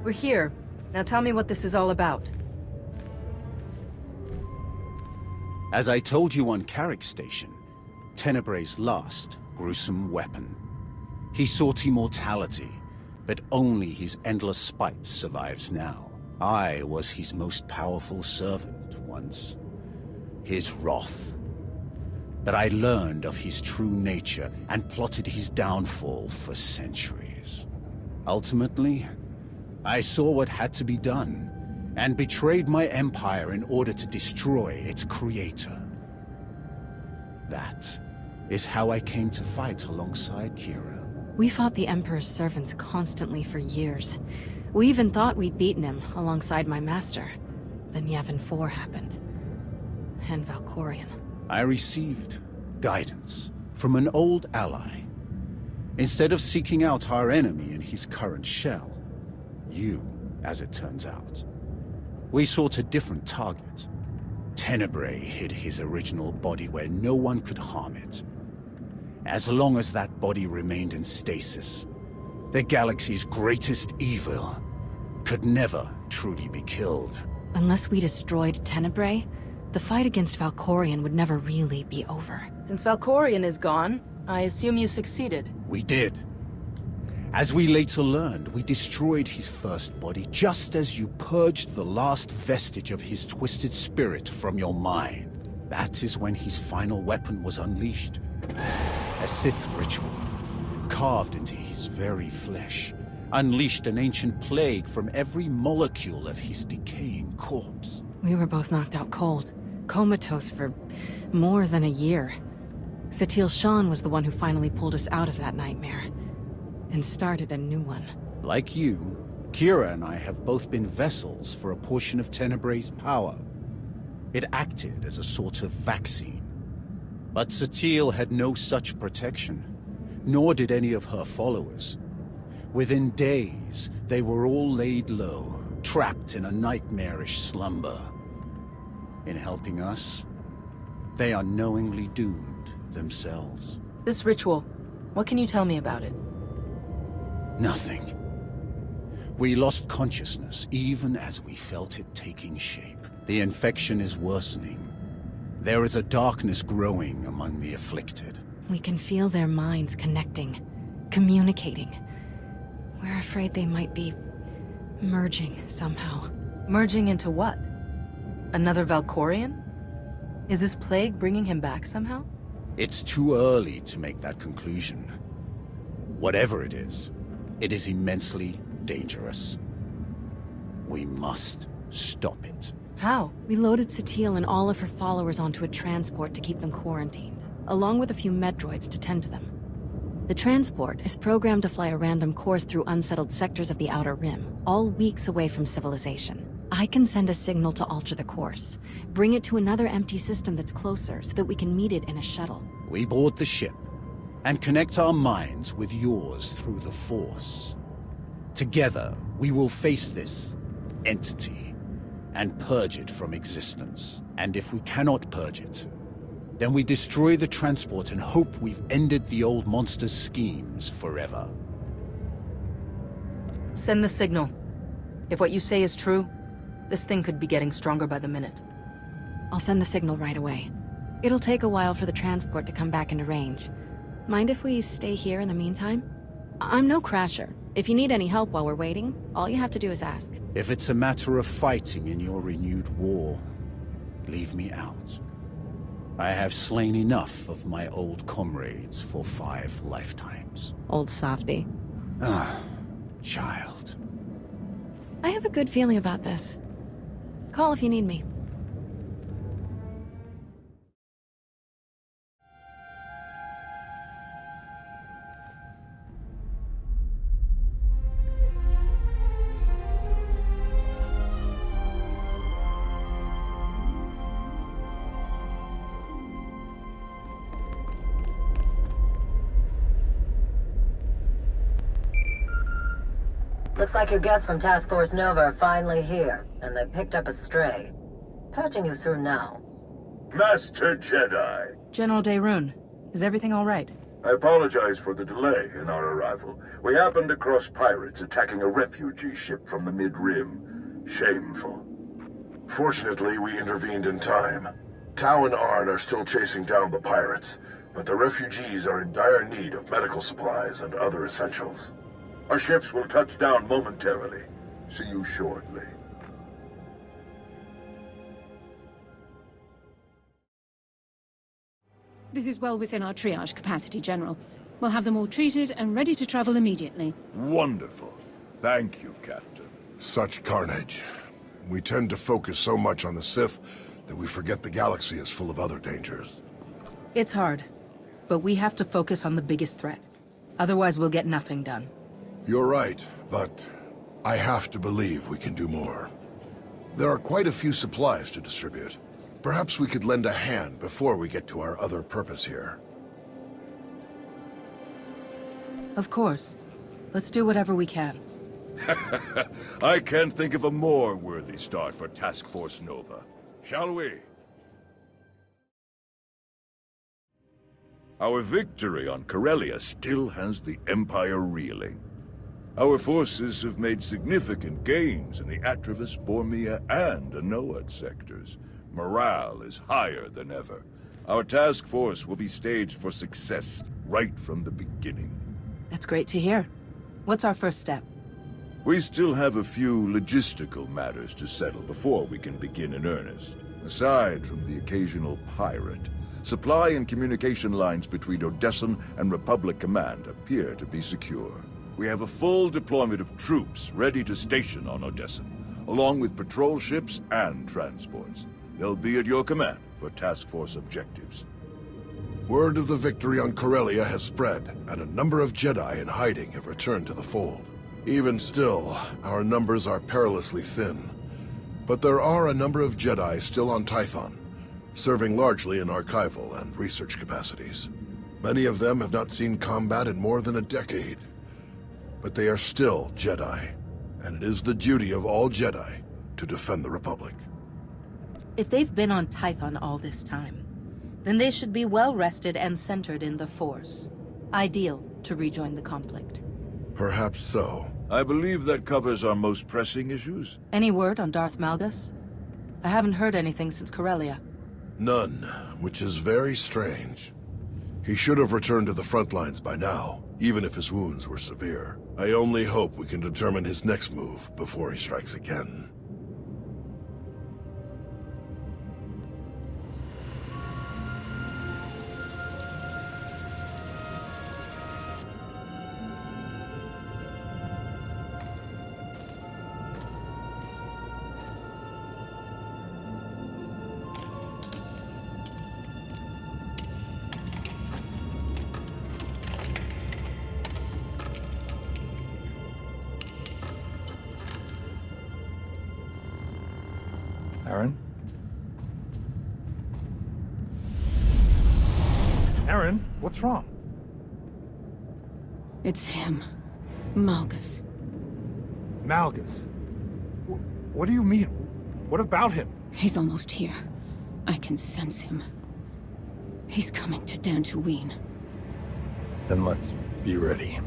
We're here. Now tell me what this is all about. As I told you on Carrick Station, Tenebrae's last gruesome weapon. He sought immortality, but only his endless spite survives now. I was his most powerful servant once. His wrath. But I learned of his true nature and plotted his downfall for centuries. Ultimately, I saw what had to be done, and betrayed my empire in order to destroy its creator. That is how I came to fight alongside Kira. We fought the Emperor's servants constantly for years. We even thought we'd beaten him alongside my master. Then Yavin 4 happened. And Valkorion. I received guidance from an old ally. Instead of seeking out our enemy in his current shell, you, as it turns out, we sought a different target. Tenebrae hid his original body where no one could harm it. As long as that body remained in stasis, the galaxy's greatest evil could never truly be killed. Unless we destroyed Tenebrae, the fight against Valkorion would never really be over. Since Valkorion is gone, I assume you succeeded. We did. As we later learned, we destroyed his first body just as you purged the last vestige of his twisted spirit from your mind. That is when his final weapon was unleashed. A Sith ritual, carved into his very flesh, unleashed an ancient plague from every molecule of his decaying corpse. We were both knocked out cold, comatose for more than a year. Satil Shan was the one who finally pulled us out of that nightmare, and started a new one. Like you, Kira and I have both been vessels for a portion of Tenebrae's power. It acted as a sort of vaccine. But Satil had no such protection, nor did any of her followers. Within days, they were all laid low, trapped in a nightmarish slumber. In helping us, they are knowingly doomed themselves. This ritual, what can you tell me about it? Nothing. We lost consciousness even as we felt it taking shape. The infection is worsening. There is a darkness growing among the afflicted. We can feel their minds connecting, communicating. We're afraid they might be merging somehow. Merging into what? Another Valkorion? Is this plague bringing him back somehow? It's too early to make that conclusion. Whatever it is immensely dangerous. We must stop it. How? We loaded Satil and all of her followers onto a transport to keep them quarantined, along with a few medroids to tend to them. The transport is programmed to fly a random course through unsettled sectors of the Outer Rim, all weeks away from civilization. I can send a signal to alter the course, bring it to another empty system that's closer so that we can meet it in a shuttle. We board the ship and connect our minds with yours through the Force. Together, we will face this entity and purge it from existence. And if we cannot purge it, then we destroy the transport and hope we've ended the old monster's schemes forever. Send the signal. If what you say is true, this thing could be getting stronger by the minute. I'll send the signal right away. It'll take a while for the transport to come back into range. Mind if we stay here in the meantime? I'm no crasher. If you need any help while we're waiting, all you have to do is ask. If it's a matter of fighting in your renewed war, leave me out. I have slain enough of my old comrades for 5 lifetimes. Old softy. Ah, child. I have a good feeling about this. Call if you need me. Looks like your guests from Task Force Nova are finally here, and they picked up a stray. Patching you through now. Master Jedi. General Daerun, is everything all right? I apologize for the delay in our arrival. We happened across pirates attacking a refugee ship from the Mid-Rim. Shameful. Fortunately, we intervened in time. Tau and Arn are still chasing down the pirates, but the refugees are in dire need of medical supplies and other essentials. Our ships will touch down momentarily. See you shortly. This is well within our triage capacity, General. We'll have them all treated and ready to travel immediately. Wonderful. Thank you, Captain. Such carnage. We tend to focus so much on the Sith that we forget the galaxy is full of other dangers. It's hard, but we have to focus on the biggest threat. Otherwise, we'll get nothing done. You're right, but I have to believe we can do more. There are quite a few supplies to distribute. Perhaps we could lend a hand before we get to our other purpose here. Of course. Let's do whatever we can. I can't think of a more worthy start for Task Force Nova. Shall we? Our victory on Corellia still has the Empire reeling. Our forces have made significant gains in the Atravis, Bormia, and Anoa sectors. Morale is higher than ever. Our task force will be staged for success right from the beginning. That's great to hear. What's our first step? We still have a few logistical matters to settle before we can begin in earnest. Aside from the occasional pirate, supply and communication lines between Odessan and Republic Command appear to be secure. We have a full deployment of troops ready to station on Odessan, along with patrol ships and transports. They'll be at your command for task force objectives. Word of the victory on Corellia has spread, and a number of Jedi in hiding have returned to the fold. Even still, our numbers are perilously thin. But there are a number of Jedi still on Tython, serving largely in archival and research capacities. Many of them have not seen combat in more than a decade. But they are still Jedi, and it is the duty of all Jedi to defend the Republic. If they've been on Tython all this time, then they should be well rested and centered in the Force. Ideal to rejoin the conflict. Perhaps so. I believe that covers our most pressing issues. Any word on Darth Malgus? I haven't heard anything since Corellia. None, which is very strange. He should have returned to the front lines by now, even if his wounds were severe. I only hope we can determine his next move before he strikes again. Aaron? Aaron, what's wrong? It's him. Malgus. Malgus? What do you mean? What about him? He's almost here. I can sense him. He's coming to Dantooine. Then let's be ready.